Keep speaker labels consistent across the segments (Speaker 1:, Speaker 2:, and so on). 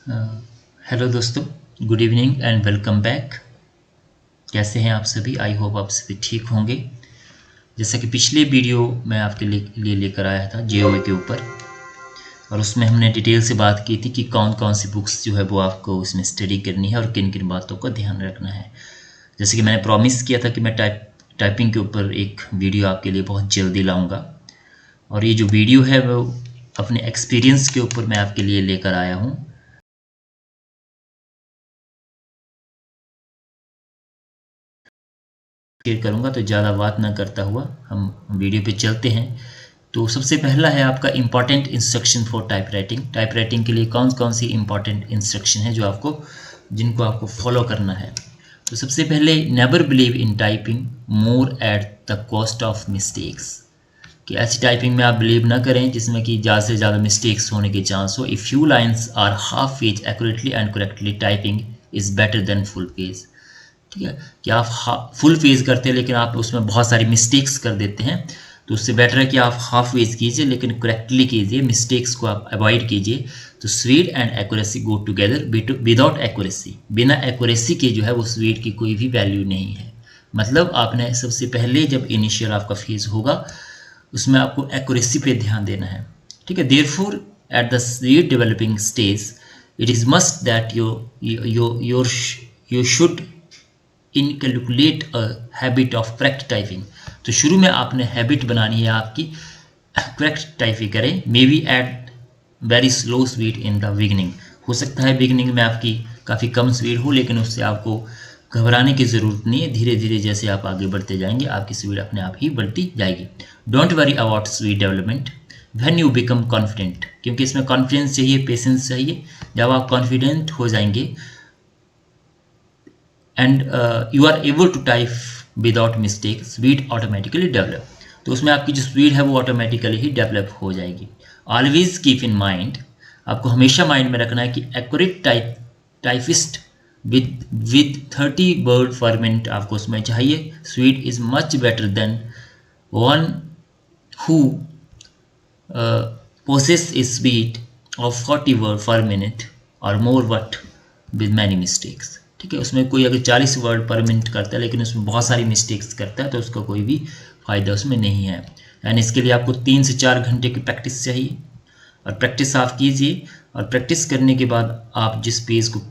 Speaker 1: Hello दोस्तों, good evening and welcome back. कैसे हैं आप सभी? आई होप आप सभी ठीक होंगे। जैसा कि पिछले वीडियो मैं आपके लिए लेकर आया था जेओए के ऊपर, और उसमें हमने डिटेल से बात की थी कि कौन कौन सी बुक्स जो है वो आपको उसमें स्टडी करनी है और किन किन बातों का ध्यान रखना है। जैसे कि मैंने प्रॉमिस किया था कि मैं टाइपिंग के ऊपर एक वीडियो आपके लिए बहुत जल्दी लाऊंगा, और ये जो वीडियो है वो अपने एक्सपीरियंस के ऊपर मैं आपके लिए लेकर आया हूँ। शेयर करूंगा, तो ज़्यादा बात ना करता हुआ हम वीडियो पे चलते हैं। तो सबसे पहला है आपका important instruction for type writing के लिए कौन कौन सी इंपॉर्टेंट इंस्ट्रक्शन है जिनको आपको फॉलो करना है। तो सबसे पहले, never believe in typing more at the cost of mistakes, कि ऐसी टाइपिंग में आप बिलीव ना करें जिसमें कि ज़्यादा से ज़्यादा मिस्टेक्स होने के चांस हो। If few lines are half page accurately and correctly typing is better than full page. ठीक है, कि आप फुल पेज करते हैं लेकिन आप उसमें बहुत सारी मिस्टेक्स कर देते हैं, तो उससे बेटर है कि आप हाफ पेज कीजिए लेकिन करेक्टली कीजिए, मिस्टेक्स को आप अवॉइड कीजिए। तो speed and accuracy go together. Without accuracy, बिना एक्यूरेसी के जो है वो स्पीड की कोई भी वैल्यू नहीं है। मतलब आपने सबसे पहले जब इनिशियल आपका फेज होगा उसमें आपको एक्यूरेसी पे ध्यान देना है। ठीक है, therefore at the speed developing stage it is must that you should inculcate a habit of correct typing. तो शुरू में आपने हैबिट बनानी है आपकी करेक्ट टाइपिंग करें। May be at very slow speed in the beginning. हो सकता है बिगनिंग में आपकी काफ़ी कम स्पीड हो, लेकिन उससे आपको घबराने की ज़रूरत नहीं है। धीरे धीरे जैसे आप आगे बढ़ते जाएंगे आपकी स्पीड अपने आप ही बढ़ती जाएगी। Don't worry about speed development when you become confident, क्योंकि इसमें कॉन्फिडेंस चाहिए, पेशेंस चाहिए। जब आप कॉन्फिडेंट हो जाएंगे and you are able to type without mistake, speed automatically develop. तो उसमें आपकी जो स्पीड है वो ऑटोमेटिकली ही डेवलप हो जाएगी। ऑलवेज कीप इन माइंड, आपको हमेशा माइंड में रखना है कि accurate typist with 30 word per minute आपको उसमें चाहिए। Speed is much better than one who possess a speed of 40 word per minute और more but with many mistakes. ठीक है, उसमें कोई अगर 40 वर्ड पर मिनट करता है लेकिन उसमें बहुत सारी मिस्टेक्स करता है तो उसका कोई भी फ़ायदा उसमें नहीं है। यानी इसके लिए आपको 3 से 4 घंटे की प्रैक्टिस चाहिए, और प्रैक्टिस आप कीजिए। और प्रैक्टिस करने के बाद आप जिस पेज को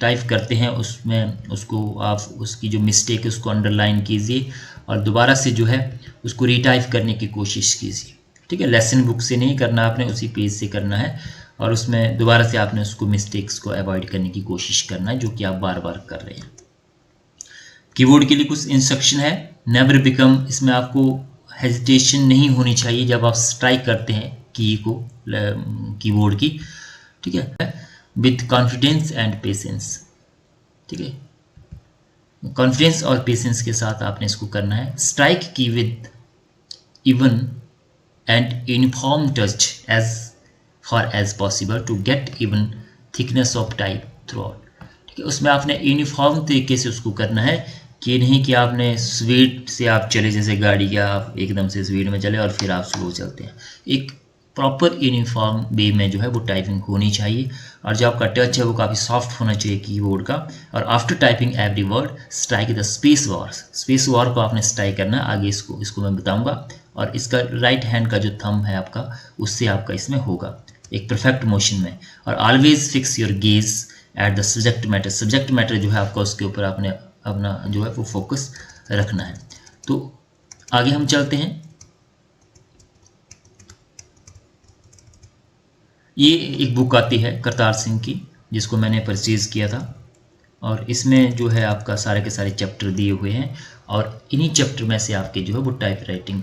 Speaker 1: टाइप करते हैं उसमें उसको आप उसकी जो मिस्टेक है उसको अंडरलाइन कीजिए और दोबारा से जो है उसको रीटाइप करने की कोशिश कीजिए। ठीक है, लेसन बुक से नहीं करना, आपने उसी पेज से करना है, और उसमें दोबारा से आपने उसको मिस्टेक्स को अवॉइड करने की कोशिश करना है जो कि आप बार बार कर रहे हैं। कीबोर्ड के लिए कुछ इंस्ट्रक्शन है। नेवर बिकम, इसमें आपको हेजिटेशन नहीं होनी चाहिए जब आप स्ट्राइक करते हैं की को कीबोर्ड की। ठीक है, विथ कॉन्फिडेंस एंड पेशेंस। ठीक है, कॉन्फिडेंस और पेशेंस के साथ आपने इसको करना है। Strike key with even and uniform touch as far as possible to get even thickness of type throughout. ठीक है, उसमें आपने यूनिफॉर्म तरीके से उसको करना है, कि नहीं कि आपने स्पीड से आप चले जैसे गाड़ी का आप एकदम से स्पीड में चले और फिर आप स्लो चलते हैं। एक प्रॉपर यूनिफॉर्म वे में जो है वो टाइपिंग होनी चाहिए, और जो आपका टच है वो काफ़ी सॉफ्ट होना चाहिए कीबोर्ड का। और after typing every word strike the space bar को आपने स्ट्राइक करना है। आगे इसको मैं बताऊंगा। और इसका राइट हैंड का जो थंब है आपका उससे आपका इसमें होगा एक परफेक्ट मोशन में। और always fix your gauge at the subject matter जो है आपका उसके ऊपर आपने अपना जो है वो फोकस रखना है। तो आगे हम चलते हैं। ये एक बुक आती है करतार सिंह की जिसको मैंने परचेज किया था, और इसमें जो है आपका सारे के सारे चैप्टर दिए हुए हैं, और इन्हीं चैप्टर में से आपके जो है वो टाइप राइटिंग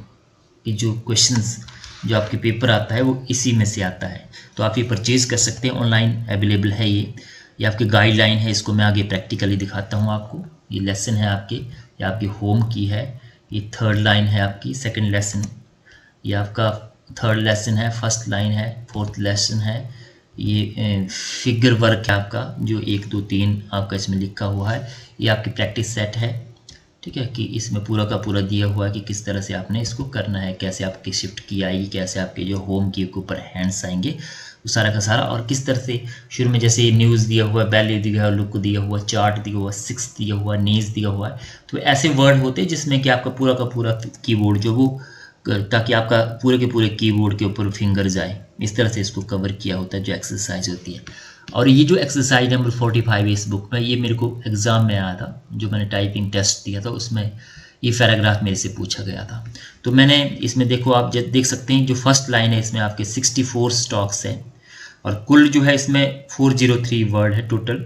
Speaker 1: की जो क्वेश्चंस जो आपके पेपर आता है वो इसी में से आता है। तो आप ये परचेज़ कर सकते हैं, ऑनलाइन अवेलेबल है। ये आपकी गाइडलाइन है, इसको मैं आगे प्रैक्टिकली दिखाता हूँ आपको। ये लेसन है आपके, ये आपकी होम की है, ये थर्ड लाइन है आपकी, सेकंड लेसन, ये आपका थर्ड लेसन है, फर्स्ट लाइन है, फोर्थ लेसन है। ये फिगर वर्क है आपका जो 1 2 3 आपका इसमें लिखा हुआ है। ये आपकी प्रैक्टिस सेट है। ठीक है, कि इसमें पूरा का पूरा दिया हुआ है कि किस तरह से आपने इसको करना है, कैसे आपकी शिफ्ट की आएगी, कैसे आपके जो होम की के ऊपर हैंड्स आएंगे। वो सारा का सारा। और किस तरह से शुरू में जैसे न्यूज़ दिया हुआ है, वैल्यू दिया हुआ है, लुक दिया हुआ, चार्ट दिया हुआ, सिक्स दिया हुआ, नीज दिया हुआ है, तो ऐसे वर्ड होते हैं जिसमें कि आपका पूरा का पूरा कीबोर्ड जो वो, ताकि आपका पूरे के पूरे कीबोर्ड के ऊपर फिंगर जाए, इस तरह से इसको कवर किया होता है जो एक्सरसाइज होती है। और ये जो एक्सरसाइज नंबर 45 इस बुक में, ये मेरे को एग्ज़ाम में आया था, जो मैंने टाइपिंग टेस्ट दिया था उसमें ये पैराग्राफ मेरे से पूछा गया था। तो मैंने इसमें देखो, आप देख सकते हैं जो फर्स्ट लाइन है इसमें आपके 64 स्टॉक्स हैं और कुल जो है इसमें 403 वर्ड है टोटल।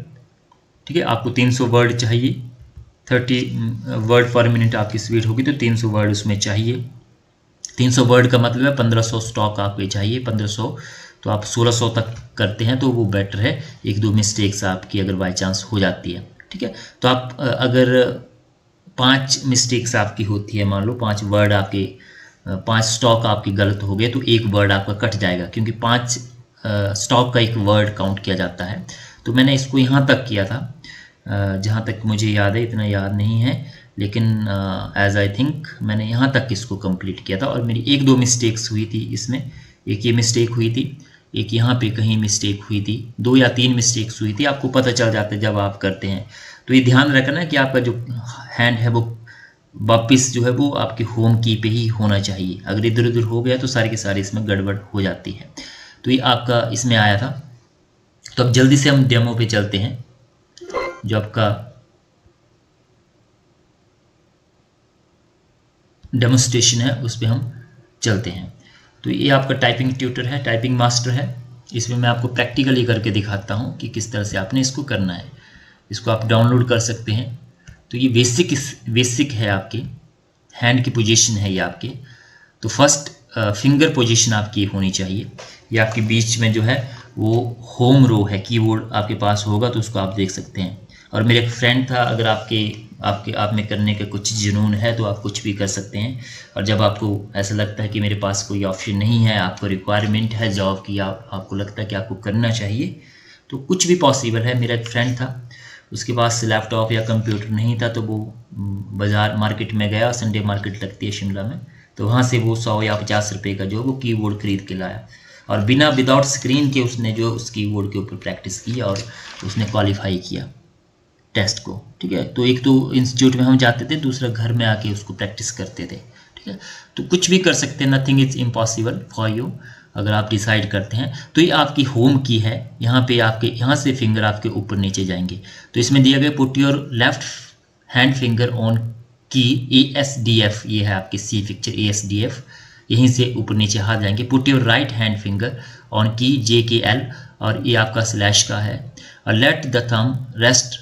Speaker 1: ठीक है, आपको 300 वर्ड चाहिए, 30 वर्ड पर मिनट आपकी स्पीड होगी तो 300 वर्ड उसमें चाहिए। 300 वर्ड का मतलब है 1500 स्टॉक आपके चाहिए, 1500 तो आप 1600 तक करते हैं तो वो बेटर है। एक दो मिस्टेक्स आपकी अगर बाई चांस हो जाती है, ठीक है, तो आप अगर 5 मिस्टेक्स आपकी होती है, मान लो 5 वर्ड आपके 5 स्टॉक आपके गलत हो गए तो एक वर्ड आपका कट जाएगा, क्योंकि 5 स्टॉक का एक वर्ड काउंट किया जाता है। तो मैंने इसको यहाँ तक किया था, जहाँ तक मुझे याद है, इतना याद नहीं है, लेकिन एज आई थिंक मैंने यहाँ तक इसको कंप्लीट किया था। और मेरी एक दो मिस्टेक्स हुई थी इसमें, एक ये मिस्टेक हुई थी, एक यहाँ पे कहीं मिस्टेक हुई थी, 2 या 3 मिस्टेक्स हुई थी, आपको पता चल जाता है जब आप करते हैं। तो ये ध्यान रखना है कि आपका जो हैंड है वो वापस जो है वो आपके होम की पे ही होना चाहिए। अगर इधर उधर हो गया तो सारे के सारे इसमें गड़बड़ हो जाती है। तो ये आपका इसमें आया था। तो अब जल्दी से हम डेमो पे चलते हैं, जो आपका डेमोस्ट्रेशन है उस पर हम चलते हैं। तो ये आपका टाइपिंग ट्यूटर है, टाइपिंग मास्टर है। इसमें मैं आपको प्रैक्टिकली करके दिखाता हूँ कि किस तरह से आपने इसको करना है। इसको आप डाउनलोड कर सकते हैं। तो ये बेसिक है, आपके हैंड की पोजीशन है ये आपके। तो फर्स्ट फिंगर पोजीशन आपकी होनी चाहिए। ये आपके बीच में जो है वो होम रो है, कीबोर्ड आपके पास होगा तो उसको आप देख सकते हैं। और मेरे एक फ्रेंड था, अगर आप में करने का कुछ जुनून है तो आप कुछ भी कर सकते हैं। और जब आपको ऐसा लगता है कि मेरे पास कोई ऑप्शन नहीं है, आपको रिक्वायरमेंट है जॉब की, आपको लगता है कि आपको करना चाहिए, तो कुछ भी पॉसिबल है। मेरा एक फ्रेंड था, उसके पास लैपटॉप या कंप्यूटर नहीं था, तो वो बाज़ार मार्केट में गया, संडे मार्केट लगती है शिमला में, तो वहाँ से वो 100 या 50 रुपये का जो वो कीबोर्ड खरीद के लाया और विदाउट स्क्रीन के उसने जो उस कीबोर्ड के ऊपर प्रैक्टिस की और उसने क्वालिफाई किया टेस्ट को। ठीक है, तो एक तो इंस्टीट्यूट में हम जाते थे, दूसरा घर में आके उसको प्रैक्टिस करते थे। ठीक है, तो कुछ भी कर सकते हैं, nothing is impossible for you अगर आप डिसाइड करते हैं। तो ये आपकी होम की है, यहाँ पे आपके यहाँ से फिंगर आपके ऊपर नीचे जाएंगे। तो इसमें दिया गया put your left hand finger on की ASDF, ये है आपकी सी पिक्चर ASDF, यहीं से ऊपर नीचे हाथ जाएंगे। Put your right hand finger on की JKL, और ये आपका स्लैश का है। और let the thumb rest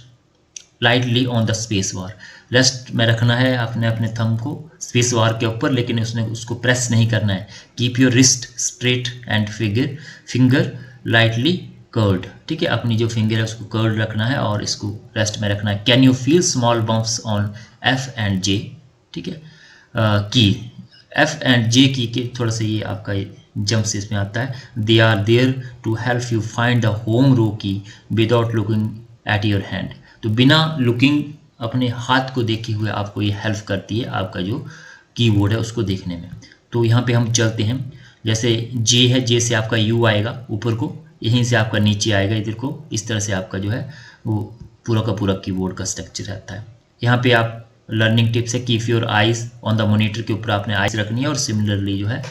Speaker 1: lightly on the space bar, rest में रखना है आपने अपने थंब को स्पेस बार के ऊपर, लेकिन उसको प्रेस नहीं करना है। Keep your wrist straight and finger lightly curled. ठीक है, अपनी जो फिंगर है उसको कर्ल्ड रखना है और इसको रेस्ट में रखना है। Can you feel small bumps on F and J। ठीक है, की F and J की के थोड़ा सा ये आपका जंप्स इसमें आता है। They are there to help you find the home row key without looking at your hand. तो बिना लुकिंग अपने हाथ को देखे हुए आपको ये हेल्प करती है आपका जो कीबोर्ड है उसको देखने में। तो यहाँ पे हम चलते हैं, जैसे J है, J से आपका U आएगा ऊपर को, यहीं से आपका नीचे आएगा इधर को, इस तरह से आपका जो है वो पूरा का पूरा कीबोर्ड का स्ट्रक्चर रहता है। यहाँ पे आप लर्निंग टिप्स है, keep your eyes on the monitor के ऊपर आपने आइज रखनी है और सिमिलरली जो है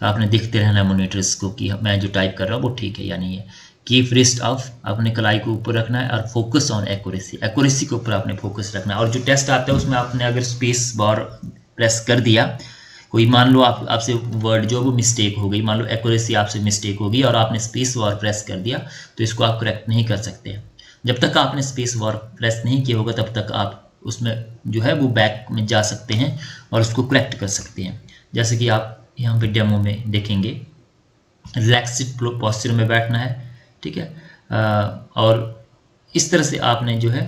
Speaker 1: आपने देखते रहना है मॉनिटर्स को कि मैं जो टाइप कर रहा हूँ वो ठीक है या नहीं है। कीप रिस्ट ऑफ, अपने कलाई को ऊपर रखना है और फोकस ऑन एक्यूरेसी, एक्यूरेसी के ऊपर आपने फोकस रखना है। और जो टेस्ट आता है उसमें आपने अगर स्पेस बार प्रेस कर दिया, कोई मान लो आपसे वर्ड जो वो मिस्टेक हो गई, मान लो एक्यूरेसी आपसे मिस्टेक होगी और आपने स्पेस बार प्रेस कर दिया, तो इसको आप करेक्ट नहीं कर सकते। जब तक आपने स्पेस बार प्रेस नहीं किया होगा तब तक आप उसमें जो है वो बैक में जा सकते हैं और उसको करेक्ट कर सकते हैं। जैसे कि आप यहाँ पे डेमो में देखेंगे, रिलैक्स्ड पोस्चर में बैठना है। ठीक है, और इस तरह से आपने जो है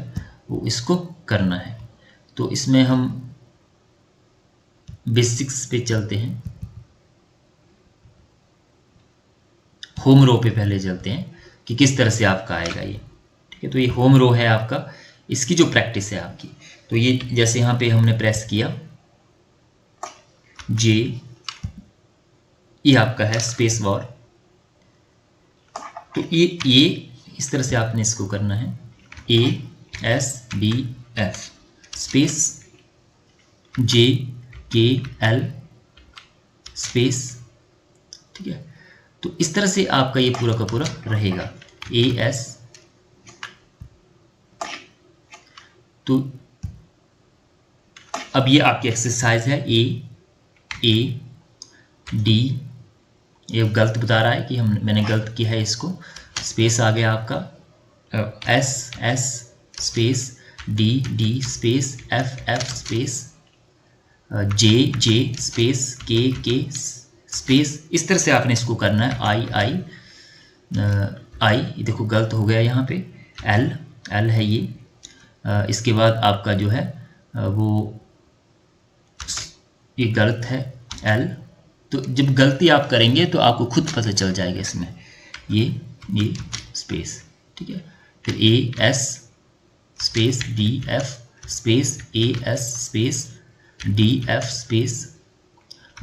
Speaker 1: वो इसको करना है। तो इसमें हम बेसिक्स पे चलते हैं, होम रो पे पहले चलते हैं कि किस तरह से आपका आएगा ये। ठीक है, तो ये होम रो है आपका, इसकी जो प्रैक्टिस है आपकी, तो ये जैसे यहाँ पे हमने प्रेस किया J, ये आपका है स्पेस बार, तो ये इस तरह से आपने इसको करना है, ASDF स्पेस JKL स्पेस, ठीक है। तो इस तरह से आपका ये पूरा का पूरा रहेगा AS। तो अब ये आपकी एक्सरसाइज है AD, ये गलत बता रहा है कि मैंने गलत किया है, इसको स्पेस आ गया आपका S space D space F space J space K space, इस तरह से आपने इसको करना है। I देखो गलत हो गया यहाँ पे, L है ये। इसके बाद आपका जो है वो ये गलत है L। तो जब गलती आप करेंगे तो आपको खुद पता चल जाएगा इसमें, ये स्पेस, ठीक है। फिर AS space DF space AS space DF space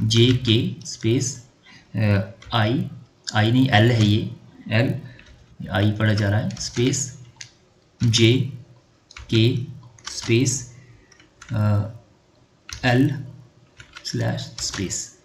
Speaker 1: JK space I नहीं L है ये, L I पढ़ा जा रहा है, space JK space L slash space,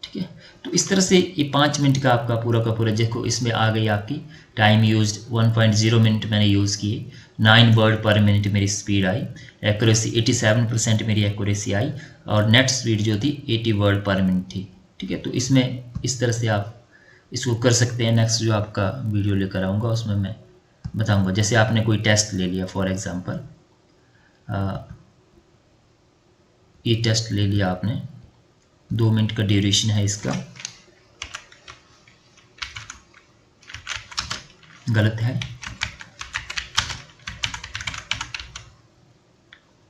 Speaker 1: ठीक है। तो इस तरह से ये 5 मिनट का आपका पूरा का पूरा, देखो इसमें आ गई आपकी टाइम यूज्ड 1.0 मिनट मैंने यूज़ किए, 9 वर्ड पर मिनट मेरी स्पीड आई, एक्यूरेसी 87% मेरी एक्यूरेसी आई, और नेट स्पीड जो थी 80 वर्ड पर मिनट थी, ठीक है। तो इसमें इस तरह से आप इसको कर सकते हैं। नेक्स्ट जो आपका वीडियो लेकर आऊँगा उसमें मैं बताऊँगा। जैसे आपने कोई टेस्ट ले लिया, फॉर एग्ज़ाम्पल ये टेस्ट ले लिया आपने, 2 मिनट का ड्यूरेशन है इसका, गलत है।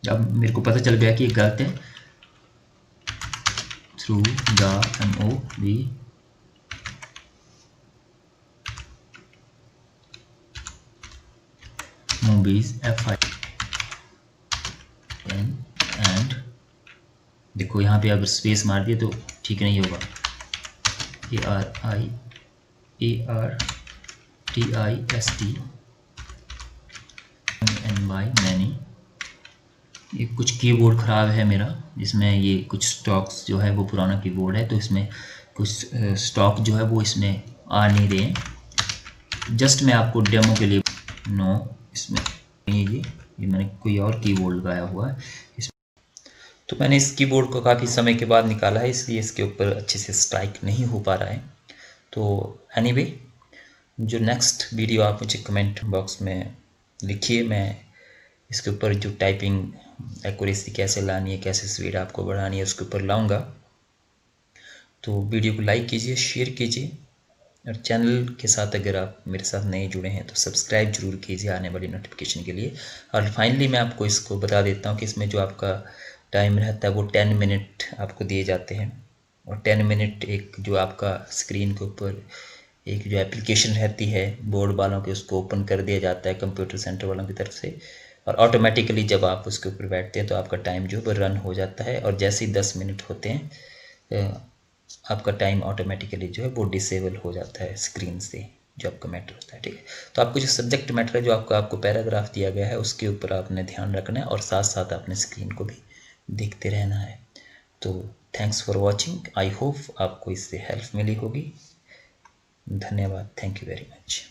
Speaker 1: अब मेरे को पता चल गया कि ये गलत है, through the MOV movies FI and देखो यहाँ पे अगर स्पेस मार दिए तो ठीक नहीं होगा, ARTIST मैनी। ये कुछ कीबोर्ड ख़राब है मेरा, जिसमें ये कुछ स्टॉक्स जो है वो पुराना कीबोर्ड है, तो इसमें कुछ स्टॉक जो है वो इसमें आ नहीं रहे हैं। जस्ट मैं आपको डेमो के लिए इसमें ये मैंने कोई और कीबोर्ड लगाया हुआ है इसमें। तो मैंने इस कीबोर्ड को काफ़ी समय के बाद निकाला है, इसलिए इसके ऊपर अच्छे से स्ट्राइक नहीं हो पा रहा है। तो एनीवे, जो नेक्स्ट वीडियो आप मुझे कमेंट बॉक्स में लिखिए, मैं इसके ऊपर जो टाइपिंग एक्यूरेसी कैसे लानी है, कैसे स्पीड आपको बढ़ानी है, उसके ऊपर लाऊंगा। तो वीडियो को लाइक कीजिए, शेयर कीजिए, और चैनल के साथ अगर आप मेरे साथ नए जुड़े हैं तो सब्सक्राइब जरूर कीजिए आने वाली नोटिफिकेशन के लिए। और फाइनली मैं आपको इसको बता देता हूँ कि इसमें जो आपका टाइम रहता है वो 10 मिनट आपको दिए जाते हैं, और 10 मिनट एक जो आपका स्क्रीन के ऊपर एक जो एप्लीकेशन रहती है बोर्ड वालों के, उसको ओपन कर दिया जाता है कंप्यूटर सेंटर वालों की तरफ से, और ऑटोमेटिकली जब आप उसके ऊपर बैठते हैं तो आपका टाइम जो है रन हो जाता है। और जैसे ही 10 मिनट होते हैं आपका टाइम ऑटोमेटिकली जो है वो डिसेबल हो जाता है स्क्रीन से, जो आपका मैटर होता है, ठीक है। तो आपको जो सब्जेक्ट मैटर है, जो आपको पैराग्राफ दिया गया है, उसके ऊपर आपने ध्यान रखना है, और साथ साथ अपने स्क्रीन को भी देखते रहना है। तो thanks for watching, I hope आपको इससे हेल्प मिली होगी। धन्यवाद, थैंक यू वेरी मच।